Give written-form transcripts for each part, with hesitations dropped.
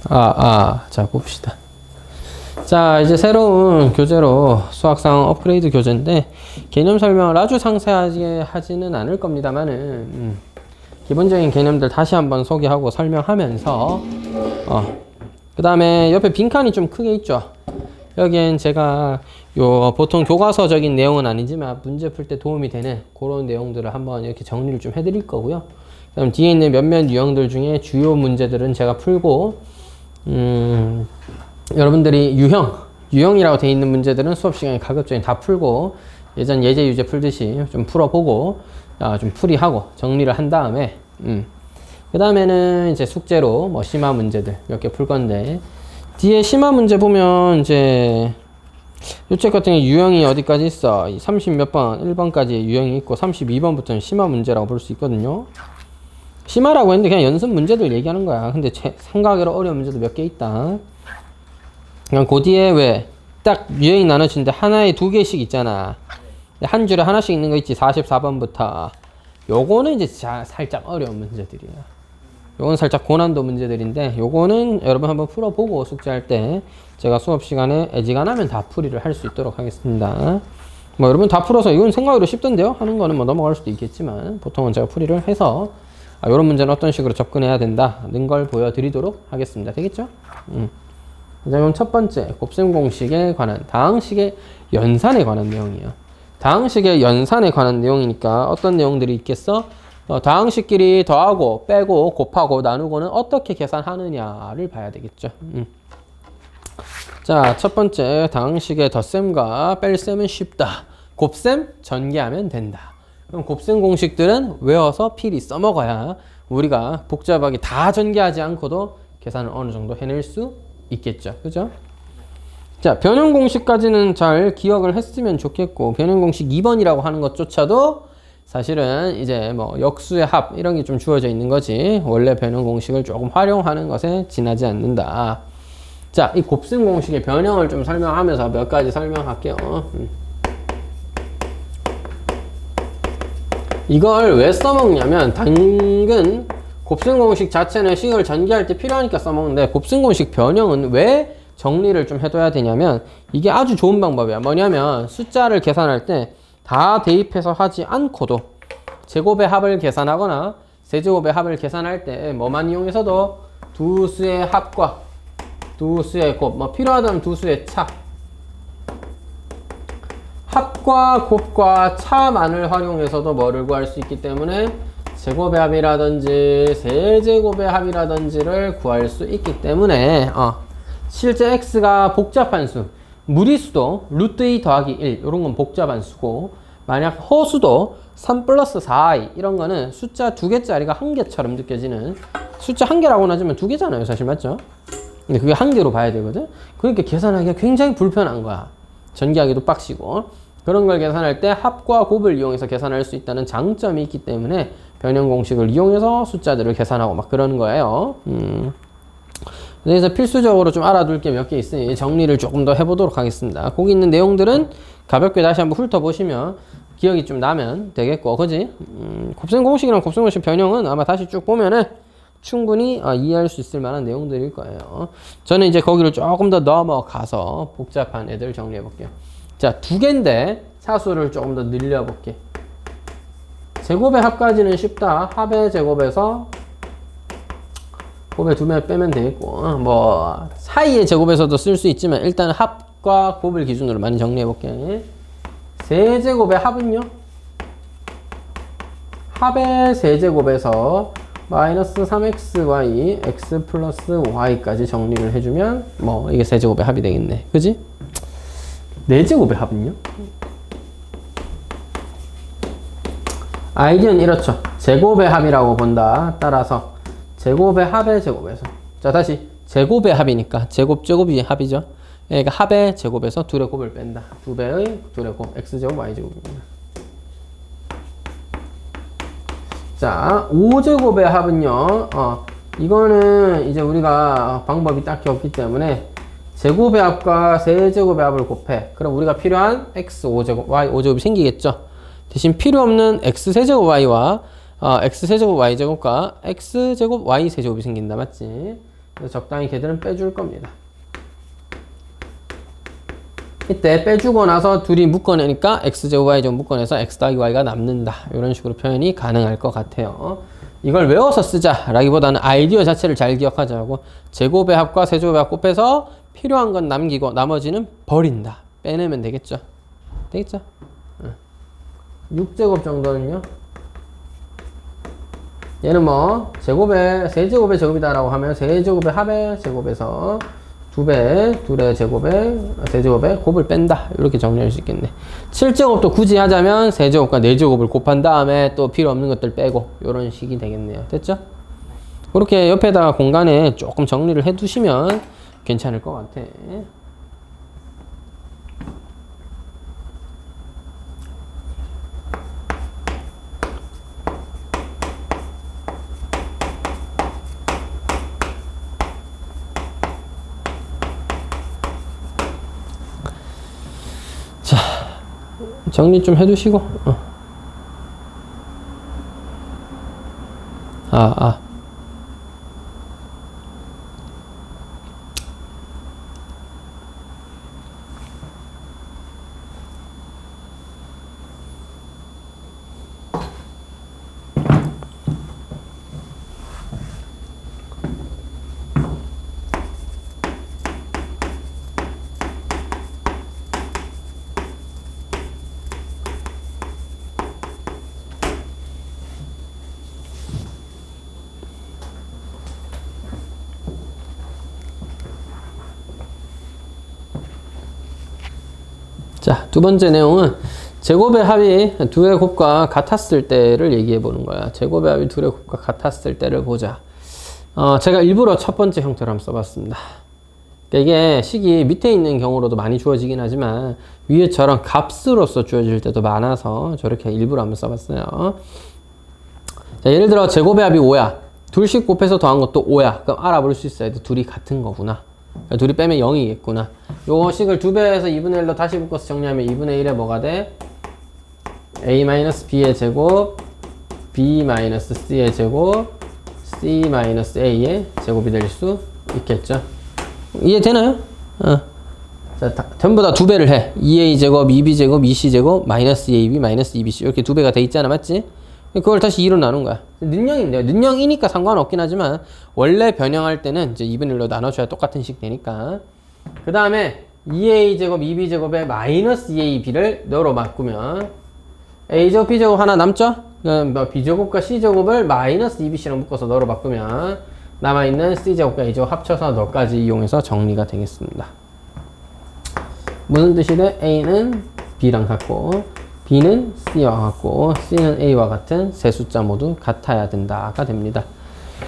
자, 봅시다. 자, 이제 새로운 교재로 수학상 업그레이드 교재인데, 개념 설명을 아주 상세하게 하지는 않을 겁니다만은, 기본적인 개념들 다시 한번 소개하고 설명하면서, 그 다음에 옆에 빈칸이 좀 크게 있죠. 여기엔 제가 보통 교과서적인 내용은 아니지만 문제 풀 때 도움이 되는 그런 내용들을 한번 이렇게 정리를 좀 해드릴 거고요. 그다음 뒤에 있는 몇몇 유형들 중에 주요 문제들은 제가 풀고, 여러분들이 유형이라고 되어 있는 문제들은 수업 시간에 가급적이 다 풀고, 예전 예제 유제 풀듯이 좀 풀어보고, 좀 풀이하고 정리를 한 다음에, 그 다음에는 이제 숙제로 뭐 심화 문제들 몇 개 풀 건데, 뒤에 심화 문제 보면 이제 요 책 같은 경우 유형이 어디까지 있어? 30 몇 번, 1번까지 유형이 있고 32번부터는 심화 문제라고 볼 수 있거든요. 심화라고 했는데 그냥 연습 문제들 얘기하는 거야. 근데 생각으로 어려운 문제도 몇 개 있다. 그냥 그 뒤에 왜 딱 유형이 나눠지는데 하나에 두 개씩 있잖아. 한 줄에 하나씩 있는 거 있지. 44번부터. 요거는 이제 살짝 어려운 문제들이야. 요건 살짝 고난도 문제들인데, 요거는 여러분 한번 풀어보고 숙제할 때 제가 수업 시간에 애지간하면 다 풀이를 할 수 있도록 하겠습니다. 뭐 여러분 다 풀어서 이건 생각으로 쉽던데요? 하는 거는 뭐 넘어갈 수도 있겠지만, 보통은 제가 풀이를 해서 요런 문제는 어떤 식으로 접근해야 된다는 걸 보여드리도록 하겠습니다. 되겠죠? 그럼 첫 번째, 곱셈 공식에 관한, 다항식의 연산에 관한 내용이에요. 다항식의 연산에 관한 내용이니까 어떤 내용들이 있겠어? 다항식끼리 더하고 빼고 곱하고 나누고는 어떻게 계산하느냐를 봐야 되겠죠. 자, 첫 번째, 다항식의 덧셈과 뺄셈은 쉽다. 곱셈 전개하면 된다. 그럼 곱셈 공식들은 외워서 필히 써먹어야 우리가 복잡하게 다 전개하지 않고도 계산을 어느 정도 해낼 수 있겠죠. 그죠? 자, 변형 공식까지는 잘 기억을 했으면 좋겠고, 변형 공식 2번이라고 하는 것조차도 사실은 이제 뭐 역수의 합 이런 게 좀 주어져 있는 거지, 원래 변형 공식을 조금 활용하는 것에 지나지 않는다. 자, 이 곱셈 공식의 변형을 좀 설명하면서 몇 가지 설명할게요. 이걸 왜 써먹냐면, 당근 곱셈 공식 자체는 식을 전개할 때 필요하니까 써먹는데, 곱셈 공식 변형은 왜 정리를 좀 해둬야 되냐면, 이게 아주 좋은 방법이야. 뭐냐면 숫자를 계산할 때 다 대입해서 하지 않고도 제곱의 합을 계산하거나 세제곱의 합을 계산할 때 뭐만 이용해서도 두 수의 합과 두 수의 곱, 뭐 필요하다면 두 수의 차, 합과 곱과 차만을 활용해서도 뭐를 구할 수 있기 때문에 제곱의 합이라든지 세제곱의 합이라든지를 구할 수 있기 때문에, 실제 x가 복잡한 수, 무리수도 루트 2 더하기 1 이런 건 복잡한 수고, 만약 허수도 3 플러스 4i 이런 거는 숫자 두 개짜리가 한 개처럼 느껴지는, 숫자 한 개라고는 하지만 두 개잖아요 사실, 맞죠? 근데 그게 한 개로 봐야 되거든. 그러니까 계산하기가 굉장히 불편한 거야. 전개하기도 빡시고. 그런 걸 계산할 때 합과 곱을 이용해서 계산할 수 있다는 장점이 있기 때문에 변형 공식을 이용해서 숫자들을 계산하고 막 그러는 거예요. 그래서 필수적으로 좀 알아둘 게 몇 개 있으니 정리를 조금 더 해보도록 하겠습니다. 거기 있는 내용들은 가볍게 다시 한번 훑어보시면 기억이 좀 나면 되겠고, 그지? 곱셈 공식이랑 곱셈 공식 변형은 아마 다시 쭉 보면은 충분히 이해할 수 있을 만한 내용들일 거예요. 저는 이제 거기를 조금 더 넘어가서 복잡한 애들 정리해 볼게요. 자, 두 개인데 차수를 조금 더 늘려볼게. 제곱의 합까지는 쉽다. 합의 제곱에서 곱의 2배 빼면 되겠고, 뭐 사이의 제곱에서도 쓸 수 있지만 일단 합과 곱을 기준으로 많이 정리해 볼게. 세제곱의 합은요, 합의 세제곱에서 마이너스 3xy x 플러스 y까지 정리를 해주면 뭐 이게 세제곱의 합이 되겠네. 그지? 4제곱의 합은요, 아이디어는 이렇죠. 제곱의 합이라고 본다. 따라서 제곱의 합의 제곱에서, 자 다시 제곱의 합이니까 제곱이 합이죠. 그러니까 합의 제곱에서 둘의 곱을 뺀다. 2배의 둘의 곱, x제곱 y제곱입니다. 자, 5제곱의 합은요, 이거는 이제 우리가 방법이 딱히 없기 때문에 제곱의 합과 세제곱의 합을 곱해. 그럼 우리가 필요한 x 5제곱, y 5제곱이 생기겠죠. 대신 필요 없는 x 세제곱 y와 x 세제곱 y 제곱과 x 제곱 y 세제곱이 생긴다. 맞지? 그래서 적당히 걔들은 빼줄 겁니다. 이때 빼주고 나서 둘이 묶어내니까 x제곱 y제곱 묶어내서 x 더하기 y가 남는다. 이런 식으로 표현이 가능할 것 같아요. 이걸 외워서 쓰자 라기보다는 아이디어 자체를 잘 기억하자고, 제곱의 합과 세제곱의 합 곱해서 필요한 건 남기고 나머지는 버린다. 빼내면 되겠죠. 되겠죠? 6제곱 정도는요, 얘는 뭐 제곱의 세제곱의 제곱이다 라고 하면 세제곱의 합의 제곱에서 2배, 둘의 제곱에, 세제곱에 곱을 뺀다. 이렇게 정리할 수 있겠네. 7제곱도 굳이 하자면 세제곱과 4제곱을 곱한 다음에 또 필요 없는 것들 빼고, 이런 식이 되겠네요. 됐죠? 그렇게 옆에다가 공간에 조금 정리를 해 두시면 괜찮을 것 같아. 정리 좀 해두시고. 자, 두 번째 내용은 제곱의 합이 둘의 곱과 같았을 때를 얘기해 보는 거야. 제곱의 합이 둘의 곱과 같았을 때를 보자. 제가 일부러 첫 번째 형태로 한번 써봤습니다. 그러니까 이게 식이 밑에 있는 경우로도 많이 주어지긴 하지만 위에처럼 값으로서 주어질 때도 많아서 저렇게 일부러 한번 써봤어요. 자, 예를 들어 제곱의 합이 5야. 둘씩 곱해서 더한 것도 5야. 그럼 알아볼 수 있어야 돼. 둘이 같은 거구나. 그러니까 둘이 빼면 0이겠구나. 요 식을 2배에서 2분의 1로 다시 묶어서 정리하면 2분의 1에 뭐가 돼? a-b의 제곱, b-c의 제곱, c-a의 제곱이 될 수 있겠죠. 이해되나요? 자, 전부 다 2배를 해. 2a제곱, 2b제곱, 2c제곱, 마이너스 2ab, 마이너스 2bc. 이렇게 2배가 돼 있잖아. 맞지? 그걸 다시 2로 나눈 거야. 능령인데요. 능령이니까 상관없긴 하지만 원래 변형할 때는 이제 2분의 1로 나눠줘야 똑같은 식 되니까. 그 다음에 2a제곱, 2b제곱에 마이너스 2ab를 너로 바꾸면 a제곱, b제곱 하나 남죠? 그럼 b제곱과 c제곱을 마이너스 2bc랑 묶어서 너로 바꾸면 남아있는 c제곱과 a제곱 합쳐서 너까지 이용해서 정리가 되겠습니다. 무슨 뜻이 돼? a는 b랑 같고 b는 c와 같고 c는 a와 같은 세 숫자 모두 같아야 된다가 됩니다.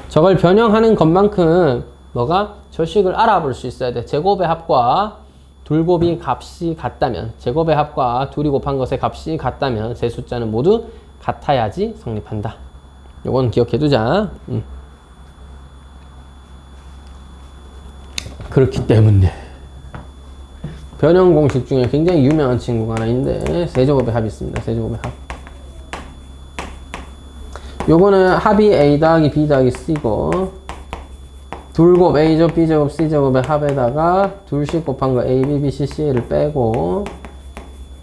저걸 변형하는 것만큼 너가 저 식을 알아볼 수 있어야 돼. 제곱의 합과 둘곱이 값이 같다면, 제곱의 합과 둘이 곱한 것의 값이 같다면 세 숫자는 모두 같아야지 성립한다. 요건 기억해 두자. 그렇기 때문에 변형 공식 중에 굉장히 유명한 친구가 하나 있는데 세제곱의 합이 있습니다. 세제곱의 합. 요거는 합이 a 더하기 b 더하기 c고 둘곱 a제곱 b제곱 c제곱의 합에다가 둘씩 곱한 거 a, b, b, c, c를 빼고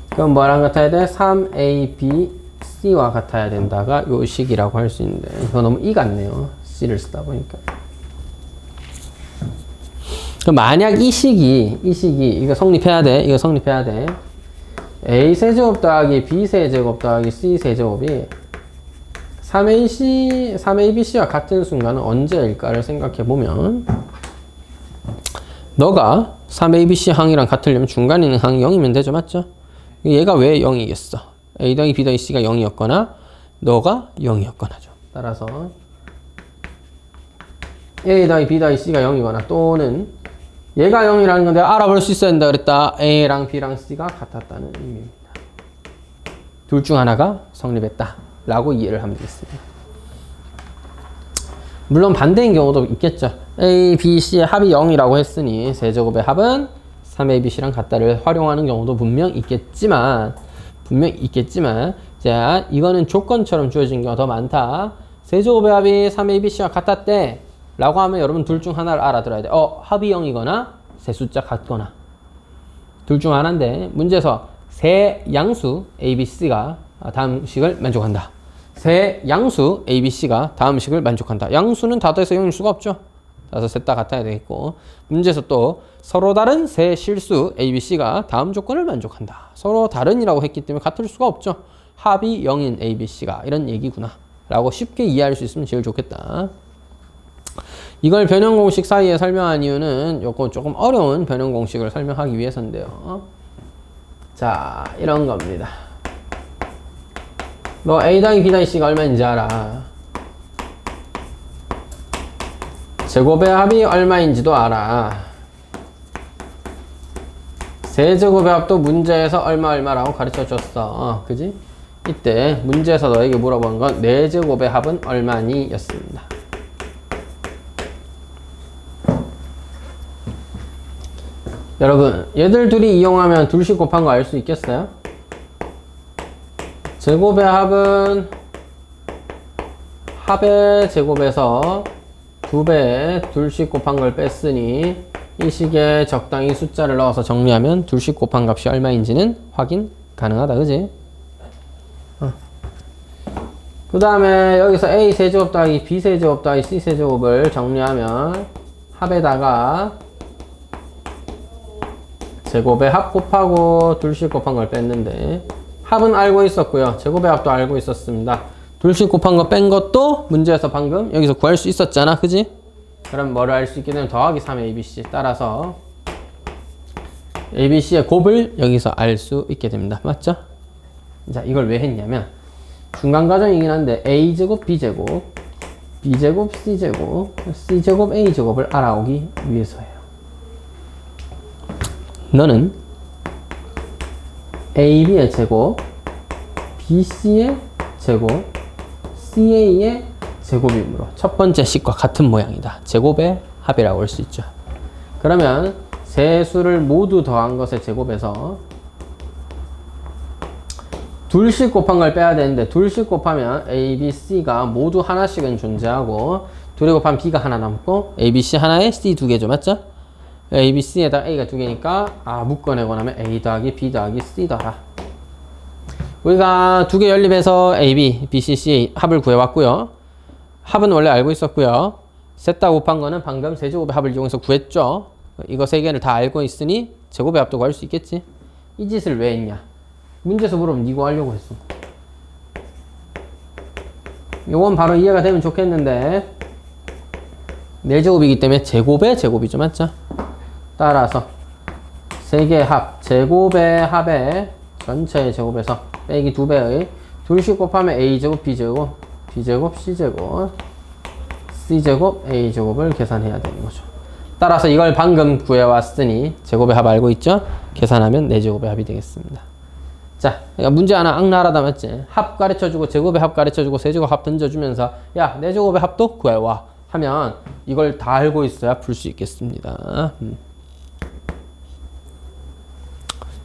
그럼 뭐랑 같아야 돼? 3a, b, c와 같아야 된다가 요 식이라고 할 수 있는데 이거 너무 이 같네요. c를 쓰다 보니까. 그럼 만약 이 식이 이거 성립해야 돼. 이거 성립해야 돼. a 세제곱 더하기 b 세제곱 더하기 c 세제곱이 3abc와 같은 순간은 언제일까를 생각해 보면 너가 3abc 항이랑 같으려면 중간에 있는 항이 0이면 되죠. 맞죠? 얘가 왜 0이겠어? a 더하기 b 더하기 c가 0이었거나 너가 0이었거나죠. 따라서 a 더하기 b 더하기 c가 0이거나 또는 얘가 0이라는 건 내가 알아볼 수 있어야 된다 그랬다. a랑 b랑 c가 같았다는 의미입니다. 둘 중 하나가 성립했다 라고 이해를 하면 되겠습니다. 물론 반대인 경우도 있겠죠. a, b, c의 합이 0이라고 했으니 세제곱의 합은 3abc랑 같다를 활용하는 경우도 분명 있겠지만 자, 이거는 조건처럼 주어진 경우가 더 많다. 세제곱의 합이 3abc와 같았대. 라고 하면 여러분 둘 중 하나를 알아들어야 돼. 합이 0이거나 세 숫자 같거나. 둘 중 하나인데 문제에서 세 양수 ABC가 다음 식을 만족한다. 세 양수 ABC가 다음 식을 만족한다. 양수는 다 더해서 0일 수가 없죠. 따라서 셋 다 같아야 되겠고, 문제에서 또 서로 다른 세 실수 ABC가 다음 조건을 만족한다. 서로 다른이라고 했기 때문에 같을 수가 없죠. 합이 0인 ABC가 이런 얘기구나 라고 쉽게 이해할 수 있으면 제일 좋겠다. 이걸 변형 공식 사이에 설명한 이유는 요거 조금 어려운 변형 공식을 설명하기 위해서인데요. 자, 이런 겁니다. 너 A 더하기 B 더하기 C가 얼마인지 알아. 제곱의 합이 얼마인지도 알아. 세제곱의 합도 문제에서 얼마라고 가르쳐 줬어. 그지? 이때 문제에서 너에게 물어본 건 4제곱의 합은 얼마니? 였습니다. 여러분, 얘들 둘이 이용하면 둘씩 곱한 거 알 수 있겠어요? 제곱의 합은 합의 제곱에서 2배 둘씩 곱한 걸 뺐으니 이 식에 적당히 숫자를 넣어서 정리하면 둘씩 곱한 값이 얼마인지는 확인 가능하다. 그지? 그 다음에 여기서 A 세제곱 더하기 B 세제곱 더하기 C 세제곱을 정리하면 합에다가 제곱의 합 곱하고 둘씩 곱한 걸 뺐는데, 합은 알고 있었고요. 제곱의 합도 알고 있었습니다. 둘씩 곱한 거 뺀 것도 문제에서 방금 여기서 구할 수 있었잖아. 그지? 그럼 뭐를 알 수 있게 되면 더하기 3 ABC. 따라서 ABC의 곱을 여기서 알 수 있게 됩니다. 맞죠? 자, 이걸 왜 했냐면 중간 과정이긴 한데 A제곱 B제곱 B제곱 C제곱 C제곱 A제곱을 알아오기 위해서예요. 너는 AB의 제곱, BC의 제곱, CA의 제곱이므로 첫 번째 식과 같은 모양이다. 제곱의 합이라고 할 수 있죠. 그러면 세 수를 모두 더한 것의 제곱에서 둘씩 곱한 걸 빼야 되는데, 둘씩 곱하면 A, B, C가 모두 하나씩은 존재하고 둘이 곱하면 B가 하나 남고 A, B, C 하나에 C 2개죠. 맞죠? A, B, C에다 A가 2개니까 묶어내고 나면 A 더하기 B 더하기 C 더하라. 우리가 2개 연립해서 A, B, B, C, C 합을 구해왔고요. 합은 원래 알고 있었고요. 셋 다 곱한 거는 방금 세제곱의 합을 이용해서 구했죠. 이거 세 개를 다 알고 있으니 제곱의 합도 구할 수 있겠지. 이 짓을 왜 했냐? 문제에서 물어보면 이거 하려고 했어. 요건 바로 이해가 되면 좋겠는데 4제곱이기 때문에 제곱의 제곱이죠. 맞죠? 따라서 세 개의 합, 제곱의 합의 전체의 제곱에서 빼기 2배의 둘씩 곱하면 A제곱, B제곱, B제곱, C제곱, C제곱, A제곱을 계산해야 되는 거죠. 따라서 이걸 방금 구해왔으니 제곱의 합 알고 있죠? 계산하면 4제곱의 합이 되겠습니다. 자, 그러니까 문제 하나 악랄하다. 맞지? 합 가르쳐주고 제곱의 합 가르쳐주고 세제곱 합 던져주면서 야, 4제곱의 합도 구해와 하면 이걸 다 알고 있어야 풀 수 있겠습니다.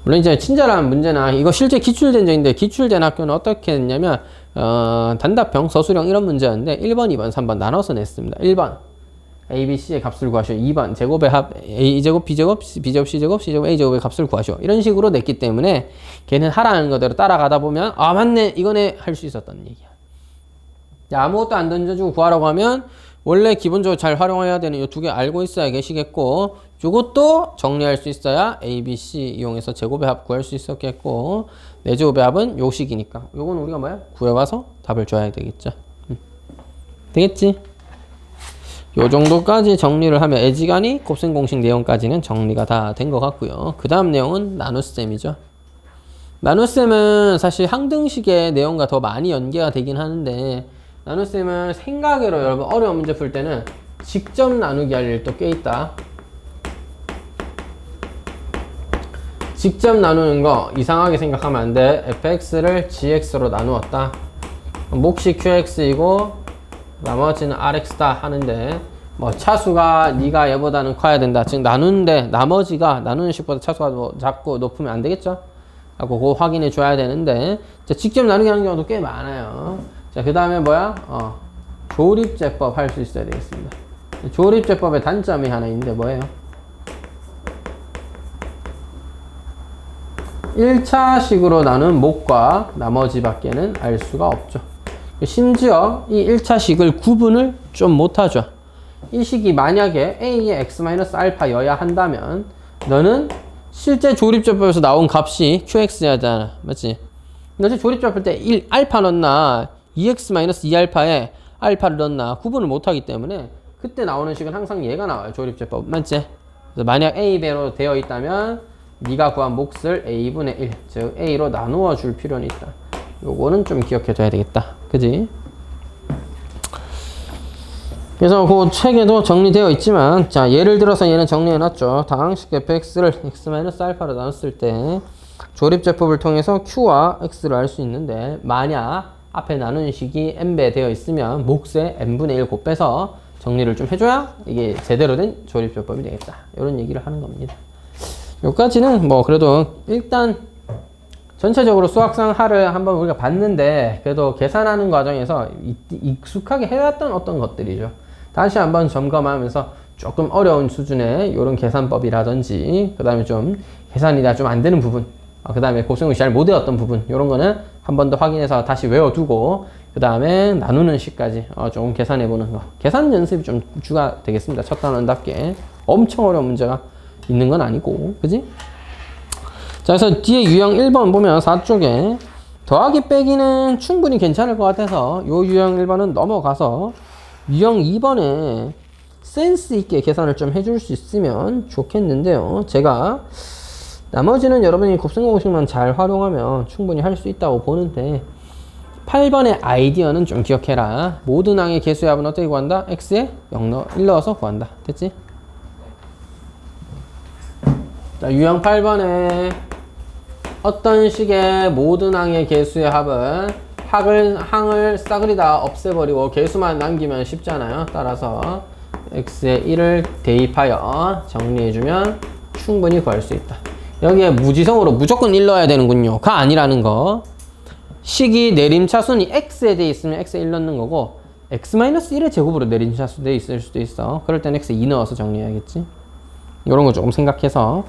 물론 이제 친절한 문제나 이거 실제 기출된 적인데, 기출된 학교는 어떻게 했냐면 단답형, 서술형 이런 문제였는데 1번, 2번, 3번 나눠서 냈습니다. 1번 A, B, C의 값을 구하시오. 2번 제곱의 합 A제곱, B제곱, B제곱, C제곱, C제곱, A제곱의 값을 구하시오. 이런 식으로 냈기 때문에 걔는 하라는 거대로 따라가다 보면 아 맞네 이거네 할 수 있었던 얘기야. 자, 아무것도 안 던져주고 구하라고 하면 원래 기본적으로 잘 활용해야 되는 이 2개 알고 있어야 계시겠고, 이것도 정리할 수 있어야 A, B, C 이용해서 제곱의 합 구할 수 있었겠고, 4제곱의 합은 요 식이니까 요건 우리가 뭐야? 구해와서 답을 줘야 되겠죠. 되겠지? 요 정도까지 정리를 하면 애지간히 곱셈 공식 내용까지는 정리가 다 된 것 같고요. 그 다음 내용은 나눗셈이죠. 나눗셈은 사실 항등식의 내용과 더 많이 연계가 되긴 하는데, 나눗셈은 생각으로 여러분 어려운 문제 풀 때는 직접 나누기 할 일도 꽤 있다. 직접 나누는 거 이상하게 생각하면 안 돼. fx를 gx로 나누었다. 몫이 qx이고 나머지는 rx다 하는데, 뭐 차수가 네가 얘보다는 커야 된다. 즉 나누는데 나머지가 나누는 식보다 차수가 뭐 작고 높으면 안 되겠죠? 하고 그거 확인해 줘야 되는데, 직접 나누기 하는 경우도 꽤 많아요. 자, 그 다음에 뭐야? 조립제법 할 수 있어야 되겠습니다. 조립제법의 단점이 하나 있는데 뭐예요? 1차식으로 나눈 목과 나머지 밖에는 알 수가 없죠. 심지어 이 1차식을 구분을 좀 못하죠. 이 식이 만약에 A의 x-알파여야 한다면 너는 실제 조립제법에서 나온 값이 QX여야 하잖아. 맞지? 너지 조립제법 때 1, 알파 넣나 2x-2알파에 알파를 넣나 구분을 못하기 때문에 그때 나오는 식은 항상 얘가 나와요. 조립제법. 맞지? 그래서 만약 A배로 되어 있다면 네가 구한 몫을 A분의 1, 즉 A로 나누어 줄 필요는 있다. 요거는 좀 기억해 둬야 되겠다. 그지? 그래서 그 책에도 정리되어 있지만, 자, 예를 들어서 얘는 정리해 놨죠. 다항식 fx를 x-알파로 나눴을 때 조립제법을 통해서 q와 x를 알 수 있는데, 만약 앞에 나누는 식이 n배 되어 있으면 몫에 n분의 1 곱빼서 정리를 좀 해줘야 이게 제대로 된 조립제법이 되겠다. 이런 얘기를 하는 겁니다. 여기까지는 뭐 그래도 일단 전체적으로 수학상 하를 한번 우리가 봤는데 그래도 계산하는 과정에서 익숙하게 해왔던 어떤 것들이죠. 다시 한번 점검하면서 조금 어려운 수준의 이런 계산법이라든지 그 다음에 좀 계산이 좀 안 되는 부분, 그 다음에 곱셈공식 잘 못 외웠던 부분, 이런 거는 한 번 더 확인해서 다시 외워두고 그 다음에 나누는 식까지 조금 계산해보는 거, 계산 연습이 좀 주가 되겠습니다. 첫 단원답게 엄청 어려운 문제가 있는 건 아니고, 그지? 자, 그래서 뒤에 유형 1번 보면 4쪽에 더하기 빼기는 충분히 괜찮을 것 같아서 요 유형 1번은 넘어가서 유형 2번에 센스 있게 계산을 좀 해줄 수 있으면 좋겠는데요. 제가 나머지는 여러분이 곱셈공식만 잘 활용하면 충분히 할 수 있다고 보는데 8번의 아이디어는 좀 기억해라. 모든 항의 개수의 합은 어떻게 구한다? x에 1 넣어서 구한다. 됐지? 자, 유형 8번에 어떤 식의 모든 항의 개수의 합은 항을 싸그리 다 없애버리고 개수만 남기면 쉽잖아요. 따라서 x에 1을 대입하여 정리해주면 충분히 구할 수 있다. 여기에 무지성으로 무조건 1 넣어야 되는군요. 가 아니라는 거. 식이 내림차순이 x에 돼 있으면 x에 1 넣는 거고 x-1의 제곱으로 내림차수 돼 있을 수도 있어. 그럴 땐 x에 2 넣어서 정리해야겠지. 이런 거 조금 생각해서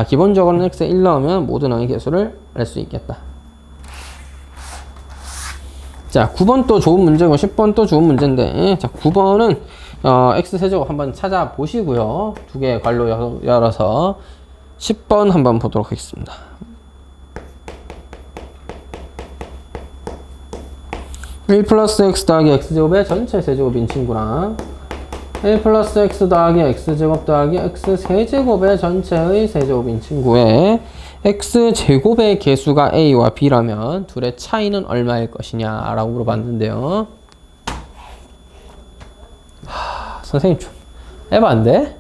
기본적으로는 x에 1 넣으면 모든 항의 개수를 알 수 있겠다. 자, 9번 또 좋은 문제고 10번 또 좋은 문제인데, 자, 9번은 x세제곱 한번 찾아보시고요. 두 개의 괄호 열어서 10번 한번 보도록 하겠습니다. (1 플러스 x 더하기 x제곱의 전체 세제곱인 친구랑) 1 플러스 x 더하기 x제곱 더하기 x세제곱의 전체의 세제곱인 친구의 x제곱의 개수가 a와 b라면 둘의 차이는 얼마일 것이냐 라고 물어봤는데요. 선생님 좀 에반데?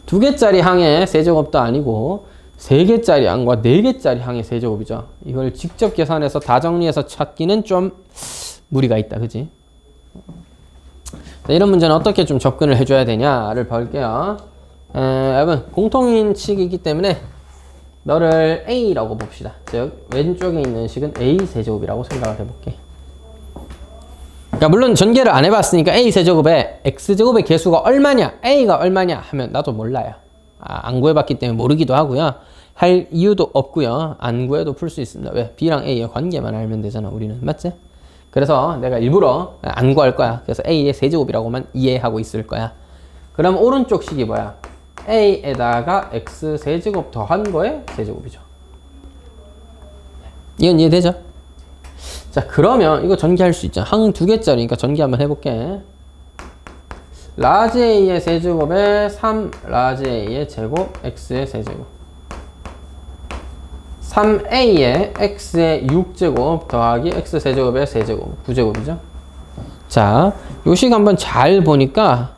2개짜리 항의 세제곱도 아니고 3개짜리 항과 4개짜리 항의 세제곱이죠. 이걸 직접 계산해서 다 정리해서 찾기는 좀 무리가 있다. 그지? 자, 이런 문제는 어떻게 좀 접근을 해줘야 되냐를 볼게요. 여러분 공통인 식이기 때문에 너를 a라고 봅시다. 즉 왼쪽에 있는 식은 a 세제곱이라고 생각을 해볼게. 그러니까 물론 전개를 안 해봤으니까 a 세제곱에 x제곱의 개수가 얼마냐, a가 얼마냐 하면 나도 몰라요. 안 구해봤기 때문에 모르기도 하고요. 할 이유도 없고요. 안 구해도 풀 수 있습니다. 왜? b랑 a의 관계만 알면 되잖아 우리는. 맞지? 그래서 내가 일부러 안 구할 거야. 그래서 a의 세제곱이라고만 이해하고 있을 거야. 그럼 오른쪽 식이 뭐야? a에다가 x 세제곱 더한 거의 세제곱이죠. 이건 이해되죠? 자, 그러면 이거 전개할 수 있죠. 항 2개짜리니까 전개 한번 해볼게. 라지 a의 세제곱에 3 라지 a의 제곱 x의 세제곱, 3a의 x의 6제곱 더하기 x 세제곱의 세제곱 9제곱이죠. 자, 요 식 한번 잘 보니까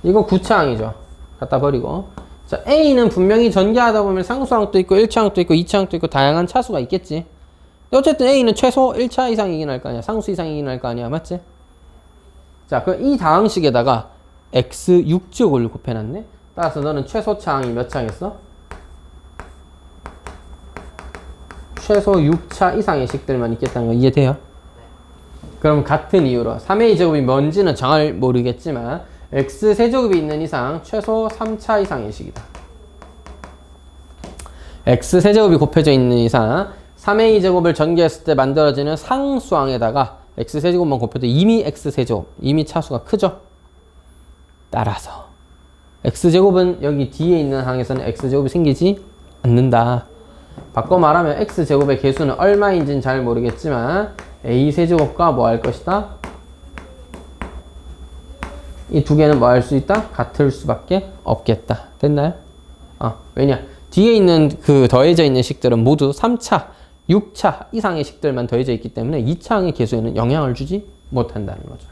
이거 9차항이죠. 갖다 버리고, 자, a는 분명히 전개하다 보면 상수항도 있고 1차항도 있고 2차항도 있고 다양한 차수가 있겠지. 어쨌든 a는 최소 1차 이상이긴 할 거 아니야. 상수 이상이긴 할 거 아니야. 맞지? 자, 그럼 이 다항식에다가 x 6제곱을 곱해놨네. 따라서 너는 최소 차항이 몇 차겠어? 최소 6차 이상의 식들만 있겠다는 거 이해돼요? 그럼 같은 이유로 3a 제곱이 뭔지는 정말 모르겠지만 x세제곱이 있는 이상 최소 3차 이상의 식이다. x세제곱이 곱해져 있는 이상 3a 제곱을 전개했을 때 만들어지는 상수항에다가 x세제곱만 곱해도 이미 x세제곱, 이미 차수가 크죠? 따라서 x제곱은 여기 뒤에 있는 항에서는 x제곱이 생기지 않는다. 바꿔 말하면 x제곱의 개수는 얼마인지는 잘 모르겠지만 a세제곱과 뭐 할 것이다? 이 두 개는 뭐 할 수 있다? 같을 수밖에 없겠다. 됐나요? 왜냐? 뒤에 있는 그 더해져 있는 식들은 모두 3차, 6차 이상의 식들만 더해져 있기 때문에 2차 항의 개수에는 영향을 주지 못한다는 거죠.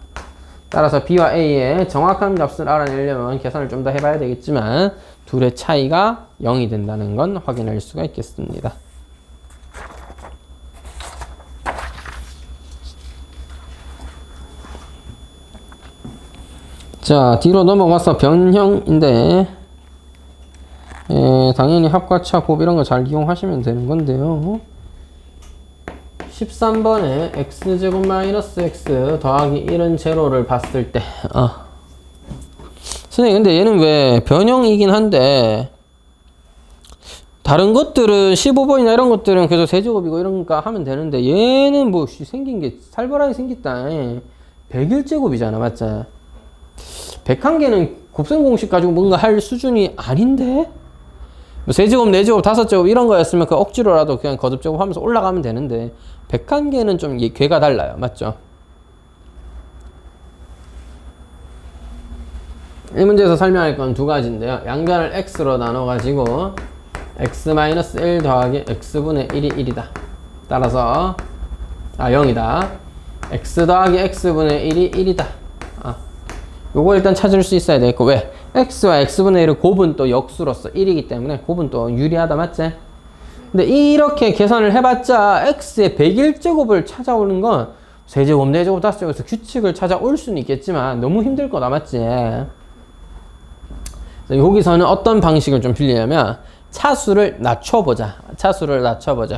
따라서 B와 A의 정확한 값을 알아내려면 계산을 좀 더 해봐야 되겠지만 둘의 차이가 0이 된다는 건 확인할 수가 있겠습니다. 자, 뒤로 넘어가서 변형인데 당연히 합과,차, 곱 이런 거 잘 이용하시면 되는 건데요. 13번에 x제곱 마이너스 x 더하기 1은 제로를 봤을 때 선생님 근데 얘는 왜 변형이긴 한데 다른 것들은 15번이나 이런 것들은 그래도 세제곱이고 이런가 하면 되는데 얘는 뭐 생긴 게 살벌하게 생겼다. 101제곱이잖아 맞지? 101개는 곱셈 공식 가지고 뭔가 할 수준이 아닌데? 뭐 3제곱, 4제곱, 5제곱 이런 거였으면 그 억지로라도 그냥 거듭제곱 하면서 올라가면 되는데 101개는 좀 궤가 달라요. 맞죠? 이 문제에서 설명할 건 두 가지인데요. 양변을 x로 나눠가지고 x-1 더하기 x분의 1이 1이다. 따라서 0이다. x 더하기 x분의 1이 1이다. 요거 일단 찾을 수 있어야 되겠고 왜? x와 x분의 1은 곱은 또 역수로서 1이기 때문에 곱은 또 유리하다 맞지? 근데 이렇게 계산을 해봤자 x의 101제곱을 찾아오는 건 3제곱, 4제곱, 5제곱에서 규칙을 찾아올 수는 있겠지만 너무 힘들 거다 맞지? 여기서는 어떤 방식을 좀 빌리냐면 차수를 낮춰보자.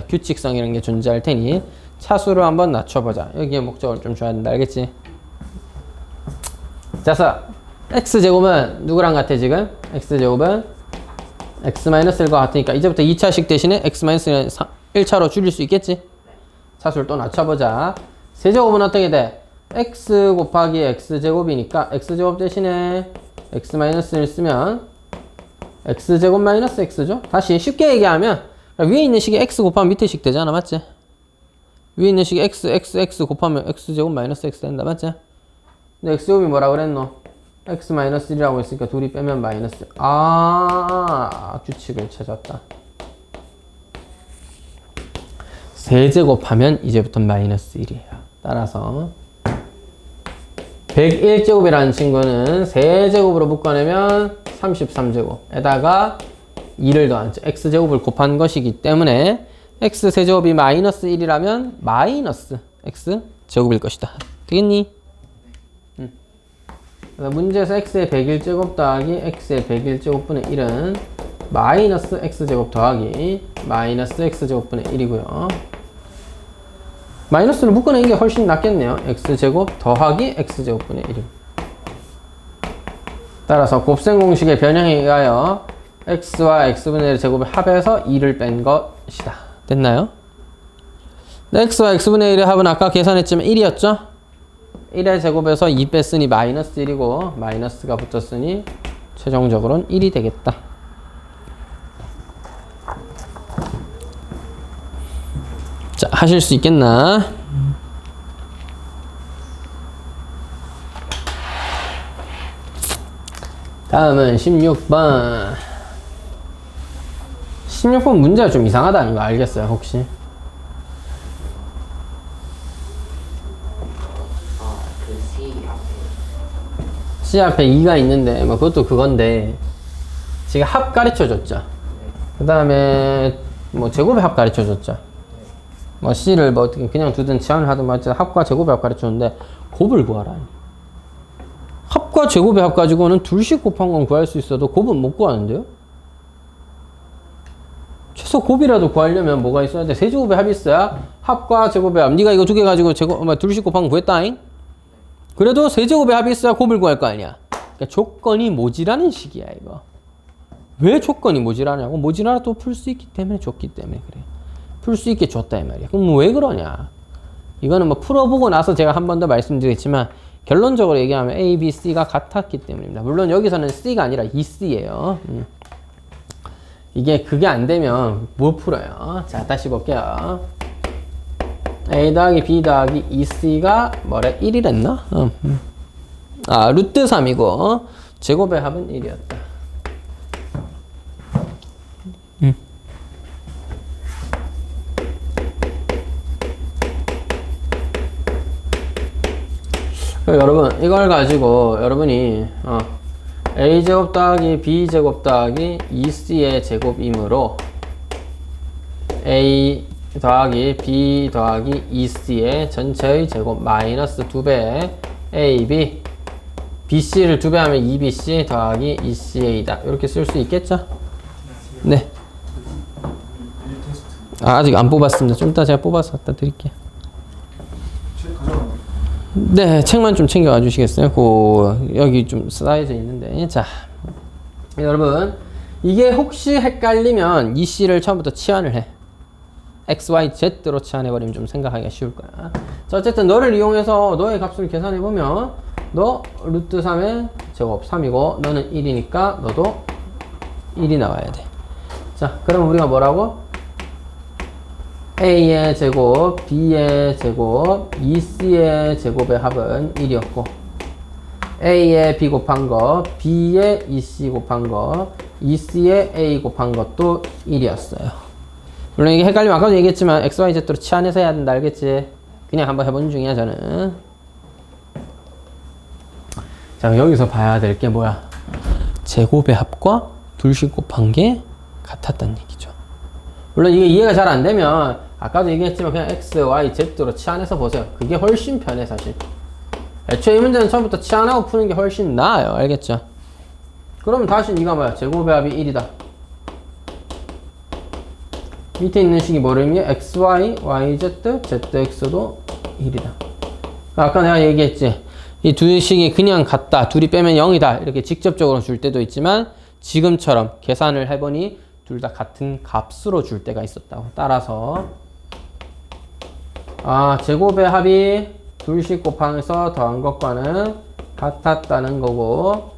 규칙성이라는 게 존재할 테니 차수를 한번 낮춰보자. 여기에 목적을 좀 줘야 된다. 알겠지? 자, x제곱은 누구랑 같아 지금? x제곱은 x-1과 같으니까 이제부터 2차식 대신에 x-1을 1차로 줄일 수 있겠지? 차수를 또 낮춰보자. 세제곱은 어떻게 돼? x 곱하기 x제곱이니까 x제곱 대신에 x-1을 쓰면 x제곱 마이너스 x죠? 다시 쉽게 얘기하면 위에 있는 식이 x 곱하면 밑에 식 되잖아 맞지? 위에 있는 식이 x 곱하면 x제곱 마이너스 x 된다 맞지? 근데 x제곱이 뭐라 그랬노? x-1이라고 했으니까 둘이 빼면 마이너스. 규칙을 찾았다. 세제곱하면 이제부터 마이너스 1이에요. 따라서 101제곱이라는 친구는 세제곱으로 묶어내면 33제곱에다가 2를 더한 x제곱을 곱한 것이기 때문에 x세제곱이 마이너스 1이라면 마이너스 x제곱일 것이다. 되겠니? 문제에서 x의 101제곱 더하기 x의 101제곱분의 1은 마이너스 x제곱 더하기 마이너스 x제곱분의 1이고요. 마이너스를 묶어내는 게 훨씬 낫겠네요. x제곱 더하기 x제곱분의 1. 따라서 곱셈 공식의 변형에 의하여 x와 x분의 1의 제곱을 합해서 2를 뺀 것이다. 됐나요? x와 x분의 1의 합은 아까 계산했지만 1이었죠? 1의 제곱에서 2 뺐으니 마이너스 1이고 마이너스가 붙었으니 최종적으로는 1이 되겠다. 자, 하실 수 있겠나? 다음은 16번. 16번 문제가 좀 이상하다는 거 알겠어요, 혹시? C 앞에 2가 있는데, 뭐, 그것도 그건데, 지금 합 가르쳐 줬죠. 그 다음에, 뭐, 제곱의 합 가르쳐 줬죠. 뭐, C를 뭐, 어떻게 그냥 두든 치환을 하든 뭐, 합과 제곱의 합 가르쳐 줬는데, 곱을 구하라니. 합과 제곱의 합 가지고는 둘씩 곱한 건 구할 수 있어도 곱은 못 구하는데요? 최소 곱이라도 구하려면 뭐가 있어야 돼? 세제곱의 합이 있어야 합과 제곱의 합. 네가 이거 두 개 가지고 둘씩 곱한 거 구했다잉? 그래도 세제곱의 합이 있어야 곱을 구할 거 아니야. 그러니까 조건이 모지라는 식이야 이거. 왜 조건이 모지라냐고? 모지라도 또 풀 수 있기 때문에 줬기 때문에 그래. 풀 수 있게 줬다 이 말이야. 그럼 왜 그러냐? 이거는 뭐 풀어보고 나서 제가 한 번 더 말씀드리겠지만 결론적으로 얘기하면 A, B, C가 같았기 때문입니다. 물론 여기서는 C가 아니라 EC예요. 이게 그게 안 되면 못 풀어요. 자, 다시 볼게요. A 더하기 B 더하기 EC가 뭐래? 1이랬나? 아, 루트 3이고 제곱의 합은 1이었다. 여러분 이걸 가지고 여러분이 a제곱 더하기 b제곱 더하기 2c의 제곱이므로 a 더하기 b 더하기 2c의 전체의 제곱 마이너스 2배 ab bc를 2배 하면 2bc 더하기 2ca다 이렇게 쓸 수 있겠죠? 네. 아직 안 뽑았습니다. 좀 이따 제가 뽑아서 갖다 드릴게요. 네, 책만 좀 챙겨와 주시겠어요? 여기 좀 쌓여져 있는데. 자, 여러분, 이게 혹시 헷갈리면 이 C를 처음부터 치환을 해. X, Y, Z로 치환해버리면 좀 생각하기가 쉬울 거야. 자, 어쨌든 너를 이용해서 너의 값을 계산해보면, 너 루트 3의 제곱 3이고, 너는 1이니까 너도 1이 나와야 돼. 자, 그럼 우리가 뭐라고? A의 제곱, B의 제곱, EC의 제곱의 합은 1이었고 A의 B 곱한 거, B의 EC 곱한 거, EC의 A 곱한 것도 1이었어요. 물론 이게 헷갈리면 아까도 얘기했지만 XYZ로 치환해서 해야 된다 알겠지? 그냥 한번 해본 중이야 저는. 자, 여기서 봐야 될 게 뭐야? 제곱의 합과 둘씩 곱한 게 같았다는 얘기죠. 물론 이게 이해가 잘 안 되면 아까도 얘기했지만 그냥 X, Y, Z로 치환해서 보세요. 그게 훨씬 편해 사실. 애초에 이 문제는 처음부터 치환하고 푸는 게 훨씬 나아요. 알겠죠? 그럼 다시 이거 뭐야? 제곱의 합이 1이다. 밑에 있는 식이 뭐를 의미해? X, Y, Y, Z, ZX도 1이다. 아까 내가 얘기했지. 이 두 식이 그냥 같다. 둘이 빼면 0이다. 이렇게 직접적으로 줄 때도 있지만 지금처럼 계산을 해보니 둘 다 같은 값으로 줄 때가 있었다고. 따라서 제곱의 합이 둘씩 곱하면서 더한 것과는 같았다는 거고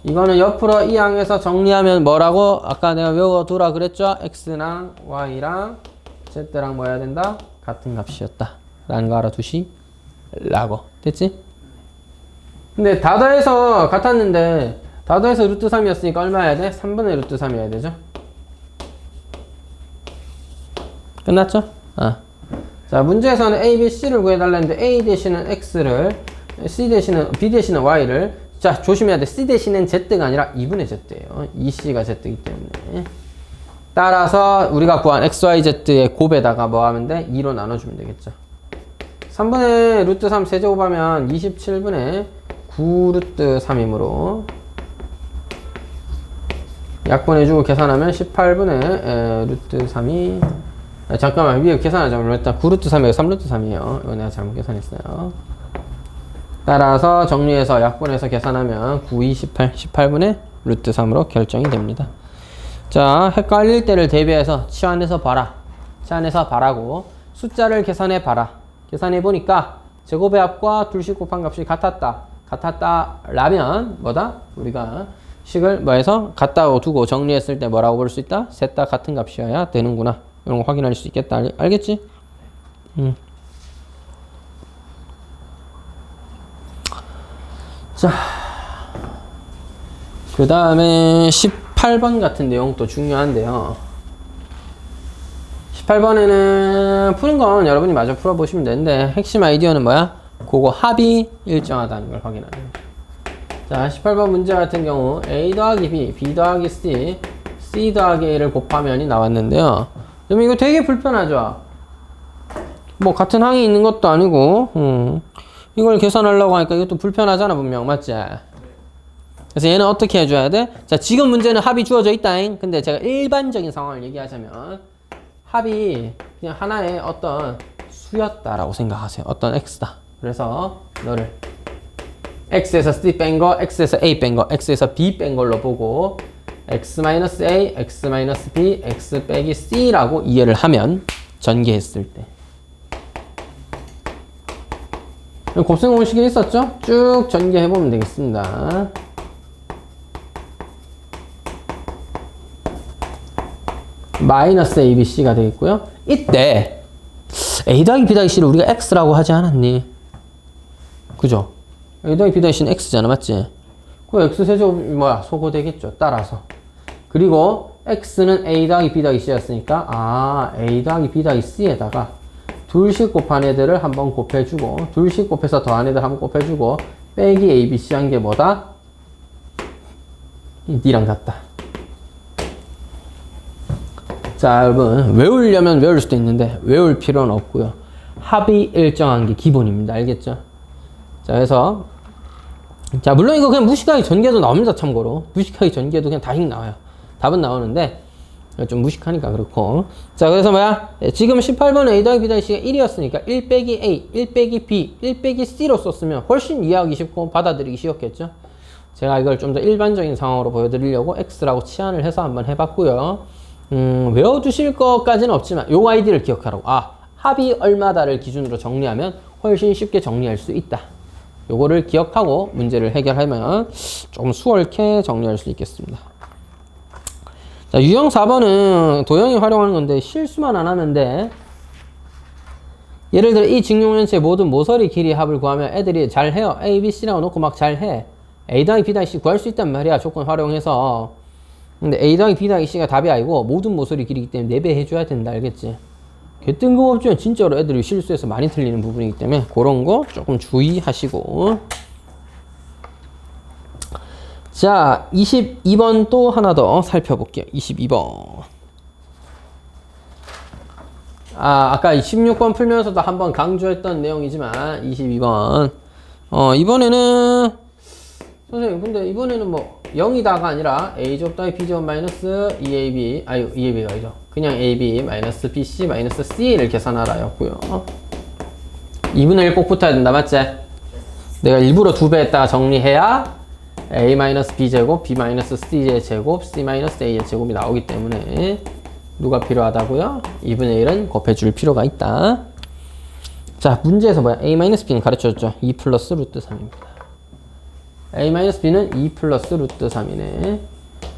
이거는 옆으로 이 항에서 정리하면 뭐라고? 아까 내가 외워두라 그랬죠? X랑 Y랑 Z랑 뭐 해야 된다? 같은 값이었다 라는 거 알아두시라고. 됐지? 근데 다 더해서 같았는데 다 더해서 루트 3이었으니까 얼마 해야 돼? 3분의 루트 3이어야 되죠? 끝났죠? 자, 문제에서는 A, B, C를 구해달라는데 A 대신은 X를, C 대신은, B 대신은 Y를. 자, 조심해야 돼. C 대신은 Z가 아니라 2분의 Z예요. 2C가 Z이기 때문에. 따라서 우리가 구한 XYZ의 곱에다가 뭐 하면 돼? 2로 나눠주면 되겠죠. 3분의 루트 3 세제곱하면 27분의 9 루트 3이므로 약분해주고 계산하면 18분의 루트 3이 잠깐만 위에 계산하자면 일단 9루트 3이고 3루트 3이에요. 이거 내가 잘못 계산했어요. 따라서 정리해서 약분해서 계산하면 9, 2, 18, 18분의 루트 3으로 결정이 됩니다. 자, 헷갈릴 때를 대비해서 치환해서 봐라. 치환해서 봐라고 숫자를 계산해 봐라. 계산해 보니까 제곱의 합과 둘씩 곱한 값이 같았다라면 뭐다? 우리가 식을 뭐해서 같다고 두고 정리했을 때 뭐라고 볼 수 있다? 셋 다 같은 값이어야 되는구나. 이런 거 확인할 수 있겠다. 알겠지? 자, 그 다음에 18번 같은 내용도 중요한데요. 18번에는 푸는 건 여러분이 마저 풀어보시면 되는데 핵심 아이디어는 뭐야? 그거 합이 일정하다는 걸 확인하는 거예요. 자, 18번 문제 같은 경우 A 더하기 B, B 더하기 C, C 더하기 A를 곱하면이 나왔는데요. 그럼 이거 되게 불편하죠? 뭐 같은 항이 있는 것도 아니고 이걸 계산하려고 하니까 이것도 불편하잖아 분명. 맞지? 그래서 얘는 어떻게 해줘야 돼? 자, 지금 문제는 합이 주어져 있다잉. 근데 제가 일반적인 상황을 얘기하자면 합이 그냥 하나의 어떤 수였다라고 생각하세요. 어떤 x다. 그래서 너를 x에서 c 뺀 거, x에서 a 뺀 거, x에서 b 뺀 걸로 보고 x-a, x-b, x 빼기 c라고 이해를 하면 전개했을 때 곱셈 공식이 있었죠? 쭉 전개해보면 되겠습니다. 마이너스 abc가 되겠고요. 이때 a 더하기 b 더하기 c를 우리가 x라고 하지 않았니? 그죠? a 더하기 b 더하기 c는 x잖아, 맞지? 그 x세제곱이 뭐야? 소거되겠죠, 따라서. 그리고 x는 a 더하기 b 더하기 c였으니까 a 더하기 b 더하기 c에다가 둘씩 곱한 애들을 한번 곱해주고 둘씩 곱해서 더한 애들 한번 곱해주고 빼기 abc 한 게 뭐다? D랑 같다. 자, 여러분 외우려면 외울 수도 있는데 외울 필요는 없고요. 합이 일정한 게 기본입니다. 알겠죠? 자, 그래서 자, 물론 이거 그냥 무식하게 전개도 나옵니다. 참고로 무식하게 전개도 그냥 다식 나와요. 답은 나오는데 좀 무식하니까 그렇고. 자, 그래서 뭐야? 지금 18번에 a 더하기 b 더하기 c가 1이었으니까 1 빼기 a, 1 빼기 b, 1 빼기 c로 썼으면 훨씬 이해하기 쉽고 받아들이기 쉬웠겠죠? 제가 이걸 좀 더 일반적인 상황으로 보여드리려고 x라고 치환을 해서 한번 해봤고요. 외워두실 것까지는 없지만 요 아이디를 기억하라고. 합이 얼마다를 기준으로 정리하면 훨씬 쉽게 정리할 수 있다. 요거를 기억하고 문제를 해결하면 조금 수월케 정리할 수 있겠습니다. 자, 유형 4번은 도형이 활용하는 건데 실수만 안 하면 돼. 예를 들어 이 직용연체의 모든 모서리 길이 합을 구하면 애들이 잘 해요. A, B, C라고 놓고 막 잘 해. A 더하기 B 더하기 C 구할 수 있단 말이야. 조건 활용해서. 근데 A 더하기 B 더하기 C가 답이 아니고 모든 모서리 길이기 때문에 4배 해줘야 된다. 알겠지? 개 뜬금없지만 진짜로 애들이 실수해서 많이 틀리는 부분이기 때문에 그런 거 조금 주의하시고. 자, 22번 또 하나 더 살펴볼게요. 22번. 아까 16번 풀면서도 한번 강조했던 내용이지만 22번. 이번에는 선생님 근데 이번에는 뭐 0이다가 아니라 a제곱 더하기 b제곱 마이너스 2ab EAB가 아니죠. 그냥 ab 마이너스 bc 마이너스 c를 계산하라 였고요. 2분의 1 꼭 붙어야 된다, 맞지? 내가 일부러 2배 했다가 정리해야 a 마이너스 b제곱 b 마이너스 c의 제곱 c 마이너스 a의 제곱이 나오기 때문에 누가 필요하다고요? 2분의 1은 곱해줄 필요가 있다. 자, 문제에서 뭐야? a 마이너스 b는 가르쳐줬죠. 2 플러스 루트 3입니다. a 마이너스 b는 2 플러스 루트 3이네.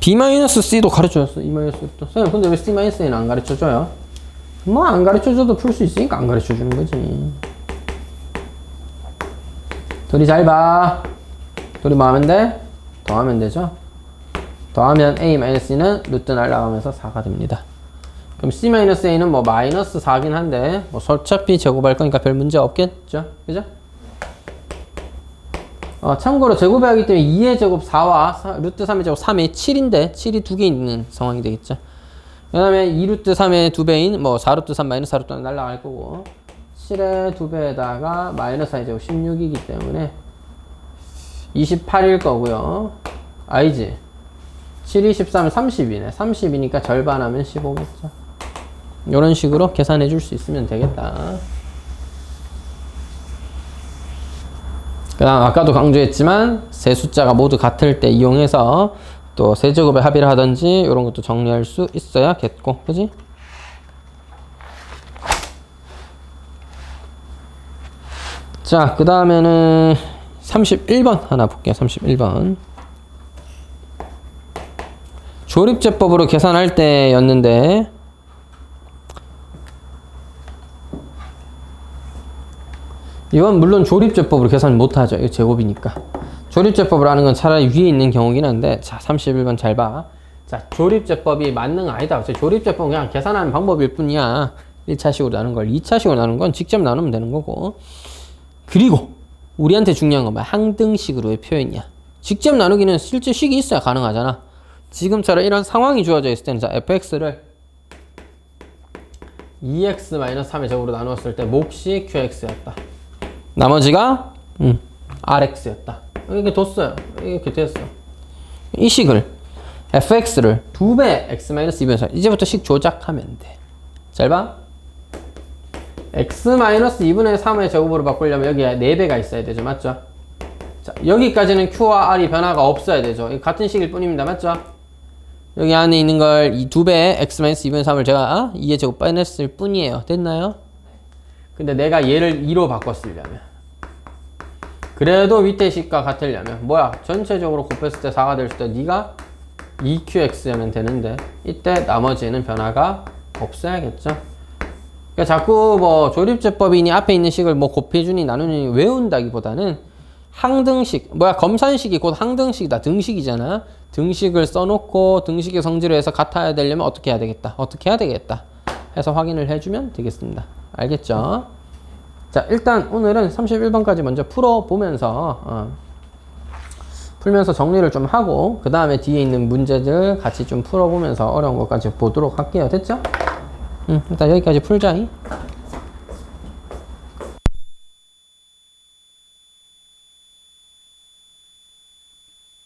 b 마이너스 c도 가르쳐줬어. 2 마이너스 루트. 선생님 근데 왜 c 마이너스 a는 안 가르쳐줘요? 뭐 안 가르쳐줘도 풀 수 있으니까 안 가르쳐주는 거지. 둘이 잘 봐. 둘이 뭐 하면 돼? 더하면 되죠? 더하면 a-c는 루트 날라가면서 4가 됩니다. 그럼 c-a는 뭐 마이너스 4긴 한데 뭐 어차피 제곱할 거니까 별 문제 없겠죠? 그죠? 참고로 제곱하기 때문에 2의 제곱 4와 루트 3의 제곱 3의 7인데 7이 두 개 있는 상황이 되겠죠? 그 다음에 2 루트 3의 2배인 뭐 4 루트 3 마이너스 4 루트 날라갈 거고 7의 2배에다가 마이너스 4의 제곱 16이기 때문에 28일 거고요. 아니지. 7, 23은 30이네. 30이니까 절반하면 15겠죠. 이런 식으로 계산해 줄 수 있으면 되겠다. 그 다음 아까도 강조했지만 세 숫자가 모두 같을 때 이용해서 또 세제곱의 합의를 하든지 이런 것도 정리할 수 있어야겠고, 그지? 자, 그 다음에는 31번 하나 볼게요. 31번. 조립제법으로 계산할 때였는데 이건 물론 조립제법으로 계산 못하죠. 이거 제곱이니까. 조립제법으로 하는 건 차라리 위에 있는 경우긴 한데 자, 31번 잘 봐. 자, 조립제법이 맞는 거 아니다. 조립제법은 그냥 계산하는 방법일 뿐이야. 1차식으로 나눈 걸 2차식으로 나눈 건 직접 나누면 되는 거고. 그리고 우리한테 중요한 건 뭐야? 항등식으로의 표현이야. 직접 나누기는 실제 식이 있어야 가능하잖아. 지금처럼 이런 상황이 주어져 있을 때는 자, fx를 2x-3의 제곱으로 나누었을 때 몫이 qx였다. 나머지가 rx였다. 이렇게 뒀어요. 이렇게 됐어. 이 식을 fx를 2배 x-2배에서 이제부터 식 조작하면 돼. 잘 봐. x-2분의 3의 제곱으로 바꾸려면 여기에 4배가 있어야 되죠. 맞죠? 자, 여기까지는 Q와 R이 변화가 없어야 되죠. 같은 식일 뿐입니다. 맞죠? 여기 안에 있는 걸 이 2배 x-2분의 3을 제가 2의 제곱 빼냈을 뿐이에요. 됐나요? 근데 내가 얘를 2로 바꿨으려면 그래도 밑에 식과 같으려면 뭐야? 전체적으로 곱했을 때 4가 될 때 네가 2qx면 되는데 이때 나머지는 변화가 없어야겠죠. 그러니까 자꾸 뭐 조립제법이니 앞에 있는 식을 뭐 곱해주니 나누니 외운다기보다는 항등식, 뭐야 검산식이 곧 항등식이다. 등식이잖아. 등식을 써놓고 등식의 성질을 해서 같아야 되려면 어떻게 해야 되겠다. 어떻게 해야 되겠다 해서 확인을 해주면 되겠습니다. 알겠죠? 자, 일단 오늘은 31번까지 먼저 풀어보면서 풀면서 정리를 좀 하고 그 다음에 뒤에 있는 문제들 같이 좀 풀어보면서 어려운 것까지 보도록 할게요. 됐죠? 일단 여기까지 풀자.